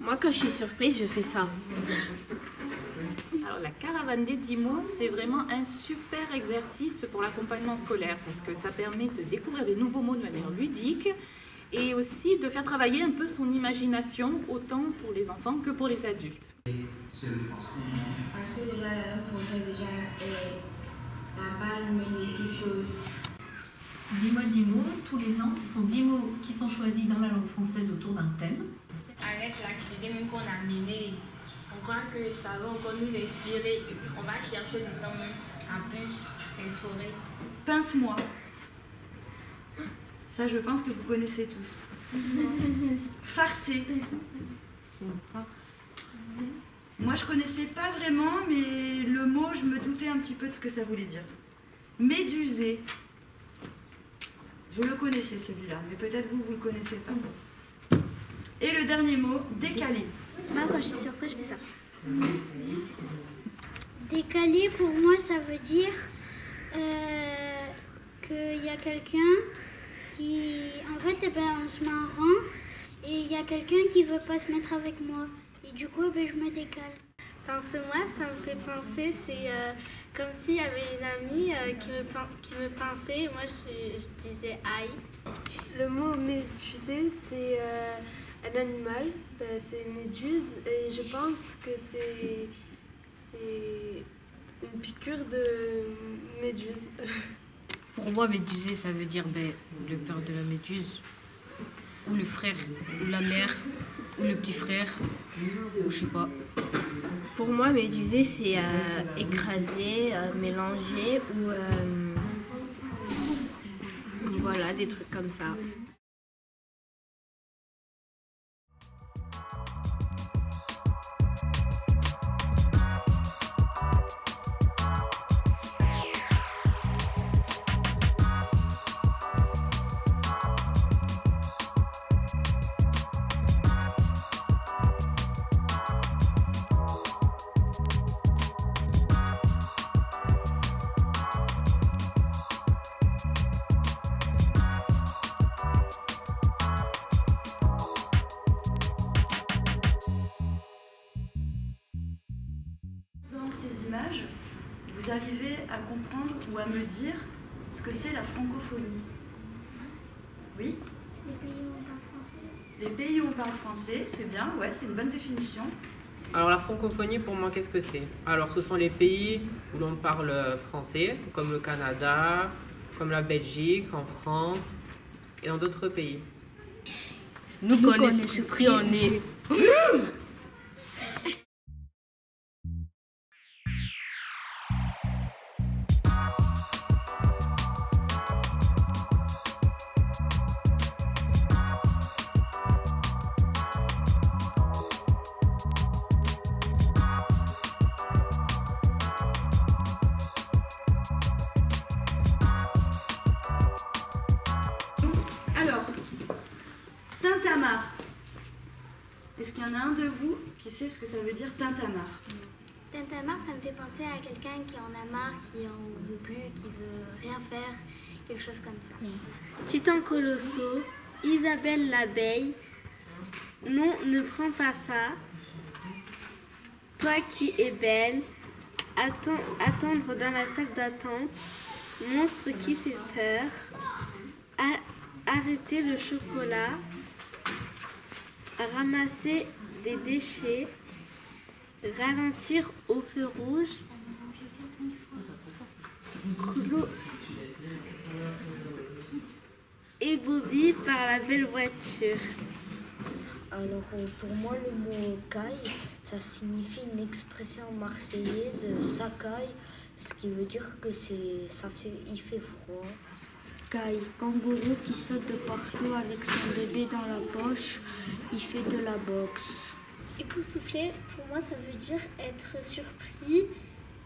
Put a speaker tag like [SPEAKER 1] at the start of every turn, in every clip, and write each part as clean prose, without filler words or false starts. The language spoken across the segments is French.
[SPEAKER 1] Moi, quand je suis surprise, je fais ça.
[SPEAKER 2] Alors, la caravane des 10 mots, c'est vraiment un super exercice pour l'accompagnement scolaire parce que ça permet de découvrir des nouveaux mots de manière ludique et aussi de faire travailler un peu son imagination, autant pour les enfants que pour les adultes.
[SPEAKER 3] Parce que déjà, la langue française déjà est la base même de toute chose.
[SPEAKER 4] 10 mots, 10 mots. Tous les ans, ce sont 10 mots qui sont choisis dans la langue française autour d'un thème.
[SPEAKER 3] Avec l'activité même qu'on a menée, on croit que ça va encore nous inspirer et puis on va chercher du temps même à plus s'inspirer.
[SPEAKER 5] Pince-moi. Ça, je pense que vous connaissez tous. Farcer. Moi, je connaissais pas vraiment, mais le mot, je me doutais un petit peu de ce que ça voulait dire. Méduser. Je le connaissais celui-là, mais peut-être vous le connaissez pas. Et le dernier mot, décaler.
[SPEAKER 6] Moi, quand je suis surprise, je fais ça. Décaler, pour moi, ça veut dire qu'il y a quelqu'un qui... En fait, on se met en rang et il y a quelqu'un qui veut pas se mettre avec moi. Et du coup, je me décale.
[SPEAKER 7] Pince-moi, ça me fait penser, c'est comme s'il y avait une amie qui me pinçait et moi je disais aïe.
[SPEAKER 8] Le mot méduser, c'est un animal, c'est une méduse et je pense que c'est une piqûre de méduse.
[SPEAKER 1] Pour moi, méduser, ça veut dire le père de la méduse, ou le frère, ou la mère, ou le petit frère, ou je sais pas. Pour moi, méduser, c'est écraser, mélanger, ou voilà, des trucs comme ça.
[SPEAKER 5] Vous arrivez à comprendre ou à me dire ce que c'est la francophonie? Oui? Les pays où on parle français, c'est bien, ouais, c'est une bonne définition.
[SPEAKER 9] Alors la francophonie, pour moi, qu'est-ce que c'est? Alors ce sont les pays où l'on parle français, comme le Canada, comme la Belgique, en France et dans d'autres pays.
[SPEAKER 1] Nous connaissons ce prix, on est...
[SPEAKER 5] Alors, tintamarre. Est-ce qu'il y en a un de vous qui sait ce que ça veut dire tintamarre?
[SPEAKER 6] Tintamarre, ça me fait penser à quelqu'un qui en a marre, qui en veut plus, qui veut rien faire, quelque chose comme ça.
[SPEAKER 7] Titan Colosso, Isabelle l'abeille, non, ne prends pas ça. Toi qui es belle, attendre dans la salle d'attente, monstre qui fait peur, arrêter le chocolat, ramasser des déchets, ralentir au feu rouge, et Bobby par la belle voiture.
[SPEAKER 10] Alors pour moi le mot caille, ça signifie une expression marseillaise, ça caille, ce qui veut dire que il fait froid.
[SPEAKER 11] Caille, kangourou qui saute de partout avec son bébé dans la poche, il fait de la boxe.
[SPEAKER 6] Époustouflé, pour moi, ça veut dire être surpris,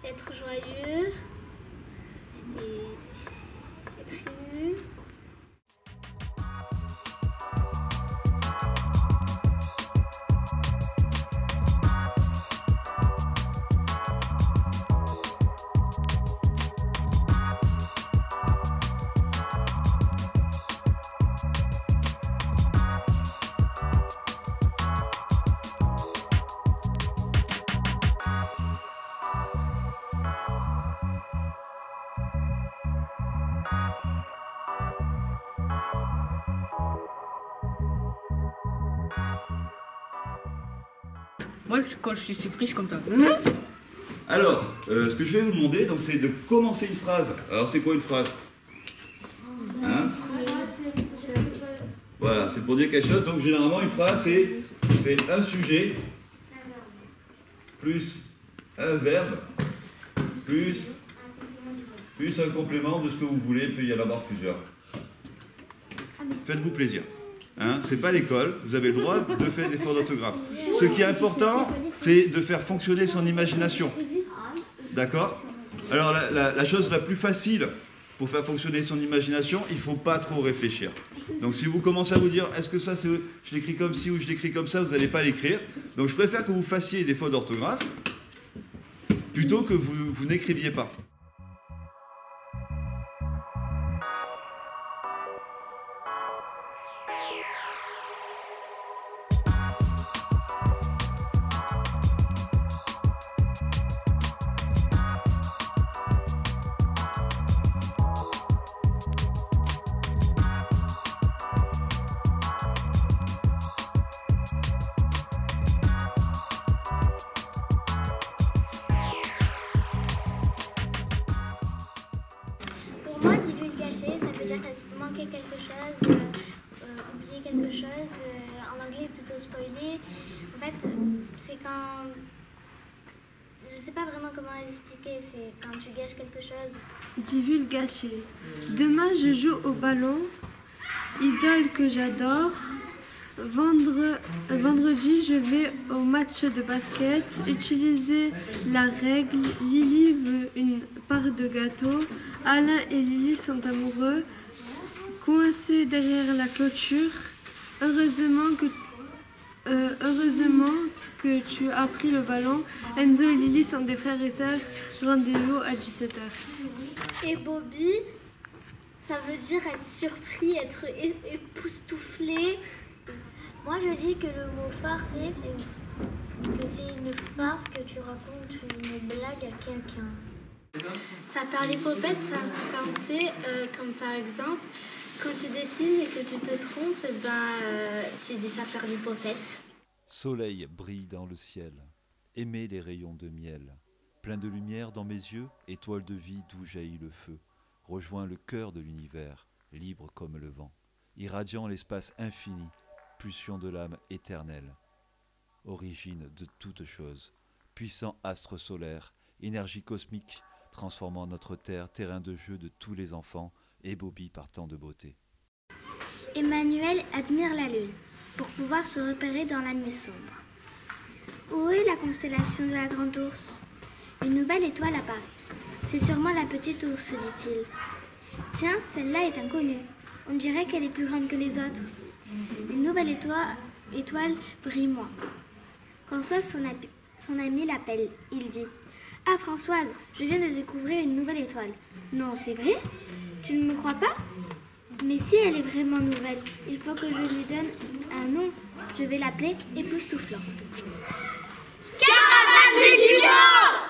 [SPEAKER 6] être joyeux et être ému.
[SPEAKER 1] Moi, quand je suis surpris, je suis comme ça.
[SPEAKER 12] Alors, ce que je vais vous demander, donc, c'est de commencer une phrase. Alors, c'est quoi une phrase? Hein? Voilà, c'est pour dire quelque chose. Donc, généralement, une phrase, c'est un sujet, plus un verbe, plus un complément de ce que vous voulez. Il peut y en avoir plusieurs. Faites-vous plaisir. Hein, c'est pas l'école, vous avez le droit de faire des fautes d'orthographe. Ce qui est important, c'est de faire fonctionner son imagination. D'accord? Alors la chose la plus facile pour faire fonctionner son imagination, il ne faut pas trop réfléchir. Donc si vous commencez à vous dire, est-ce que ça, je l'écris comme ci ou je l'écris comme ça, vous n'allez pas l'écrire. Donc je préfère que vous fassiez des fautes d'orthographe plutôt que vous n'écriviez pas.
[SPEAKER 6] Moi, divulgacher, ça veut dire manquer quelque chose, oublier quelque chose. En anglais, plutôt spoiler. En fait, c'est quand... Je sais pas vraiment comment l'expliquer, c'est quand tu gâches quelque chose.
[SPEAKER 8] Divulgacher. Demain, je joue au ballon. Idole que j'adore. Vendredi, je vais au match de basket. Utiliser la règle. Lily veut une part de gâteau. Alain et Lily sont amoureux. Coincés derrière la clôture. Heureusement que tu as pris le ballon. Enzo et Lily sont des frères et sœurs. Rendez-vous à 17h.
[SPEAKER 6] Et Bobby, ça veut dire être surpris, être époustouflé. Moi, je dis que le mot farcer, c'est une farce que tu racontes une blague à quelqu'un. Ça perd l'hypopète, ça me fait penser, comme par exemple, quand tu dessines et que tu te trompes, tu dis ça perd l'hypopète.
[SPEAKER 13] Soleil brille dans le ciel, aimez les rayons de miel. Plein de lumière dans mes yeux, étoile de vie d'où jaillit le feu. Rejoins le cœur de l'univers, libre comme le vent. Irradiant l'espace infini, pulsion de l'âme éternelle. Origine de toutes choses, puissant astre solaire, énergie cosmique, transformant notre terre, terrain de jeu de tous les enfants, et Bobby par tant de beauté.
[SPEAKER 6] Emmanuel admire la lune pour pouvoir se repérer dans la nuit sombre. Où est la constellation de la Grande Ourse? Une nouvelle étoile apparaît. C'est sûrement la petite ours, se dit-il. Tiens, celle-là est inconnue. On dirait qu'elle est plus grande que les autres. Une nouvelle étoile brille moins. Françoise, son amie, l'appelle. Il dit: Ah Françoise, je viens de découvrir une nouvelle étoile. Non, c'est vrai? Tu ne me crois pas? Mais si elle est vraiment nouvelle, il faut que je lui donne un nom. Je vais l'appeler Époustouflant.
[SPEAKER 14] Caravane des Dumont!